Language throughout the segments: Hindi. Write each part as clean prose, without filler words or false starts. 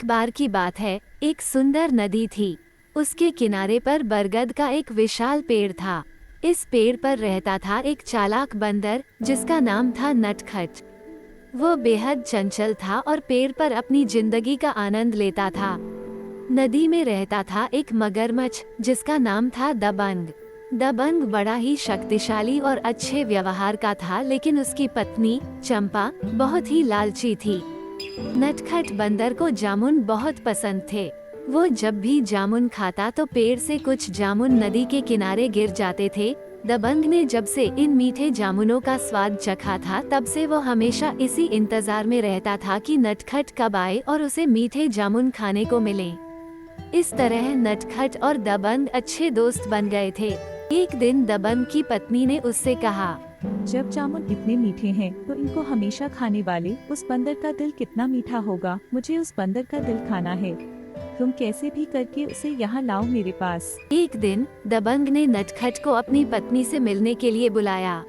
बार की बात है, एक सुंदर नदी थी। उसके किनारे पर बरगद का एक विशाल पेड़ था। इस पेड़ पर रहता था एक चालाक बंदर जिसका नाम था नटखट। वो बेहद चंचल था और पेड़ पर अपनी जिंदगी का आनंद लेता था। नदी में रहता था एक मगरमच्छ जिसका नाम था दबंग। दबंग बड़ा ही शक्तिशाली और अच्छे व्यवहार का था, लेकिन उसकी पत्नी चंपा बहुत ही लालची थी। नटखट बंदर को जामुन बहुत पसंद थे। वो जब भी जामुन खाता तो पेड़ से कुछ जामुन नदी के किनारे गिर जाते थे। दबंग ने जब से इन मीठे जामुनों का स्वाद चखा था, तब से वो हमेशा इसी इंतजार में रहता था कि नटखट कब आए और उसे मीठे जामुन खाने को मिले। इस तरह नटखट और दबंग अच्छे दोस्त बन गए थे। एक दिन दबंग की पत्नी ने उससे कहा, जब जामुन इतने मीठे हैं तो इनको हमेशा खाने वाले उस बंदर का दिल कितना मीठा होगा। मुझे उस बंदर का दिल खाना है। तुम कैसे भी करके उसे यहाँ लाओ मेरे पास। एक दिन दबंग ने नटखट को अपनी पत्नी से मिलने के लिए बुलाया।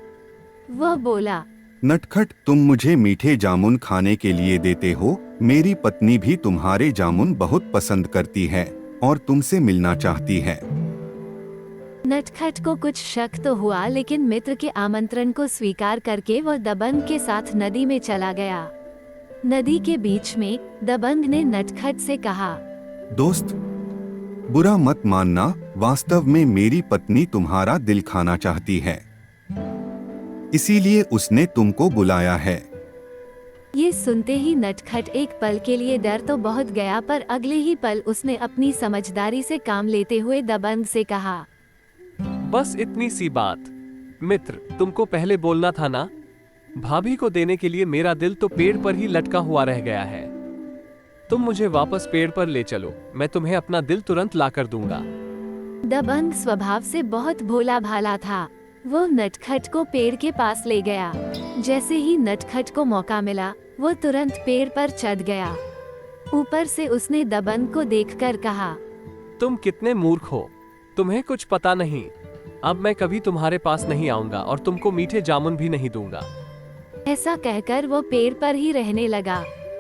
वह बोला, नटखट, तुम मुझे मीठे जामुन खाने के लिए देते हो। मेरी पत्नी भी तुम्हारे जामुन बहुत पसंद करती है और तुमसे मिलना चाहती है। नटखट को कुछ शक तो हुआ, लेकिन मित्र के आमंत्रण को स्वीकार करके वह दबंग के साथ नदी में चला गया। नदी के बीच में दबंग ने नटखट से कहा, दोस्त, बुरा मत मानना, वास्तव में मेरी पत्नी तुम्हारा दिल खाना चाहती है, इसीलिए उसने तुमको बुलाया है। ये सुनते ही नटखट एक पल के लिए डर तो बहुत गया, पर अगले ही पल उसने अपनी समझदारी से काम लेते हुए दबंग से कहा, बस इतनी सी बात। मित्र, तुमको पहले बोलना था ना। भाभी को देने के लिए मेरा दिल तो पेड़ पर ही लटका हुआ रह गया है। तुम मुझे वापस पेड़ पर ले चलो, मैं तुम्हें अपना दिल तुरंत लाकर दूंगा। दबंग स्वभाव से बहुत भोला भाला था। वो नटखट को पेड़ के पास ले गया। जैसे ही नटखट को मौका मिला, वो तुरंत पेड़ पर चढ़ गया। ऊपर से उसने दबंग को देखकर कहा, तुम कितने मूर्ख हो, तुम्हें कुछ पता नहीं। अब मैं कभी तुम्हारे पास नहीं आऊंगा और तुमको मीठे जामुन भी नहीं दूंगा। ऐसा कहकर वो पेड़ पर ही रहने लगा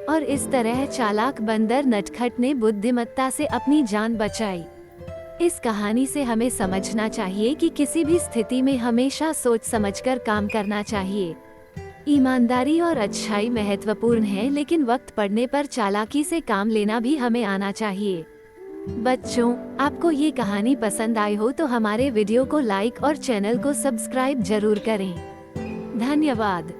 और इस तरह चालाक बंदर नटखट ने बुद्धिमत्ता से अपनी जान बचाई। इस कहानी से हमें समझना चाहिए कि किसी भी स्थिति में हमेशा सोच समझकर काम करना चाहिए। ईमानदारी और अच्छाई महत्वपूर्ण है, लेकिन वक्त पड़ने पर चालाकी से काम लेना भी हमें आना चाहिए। बच्चों, आपको ये कहानी पसंद आई हो तो हमारे वीडियो को लाइक और चैनल को सब्सक्राइब जरूर करें। धन्यवाद।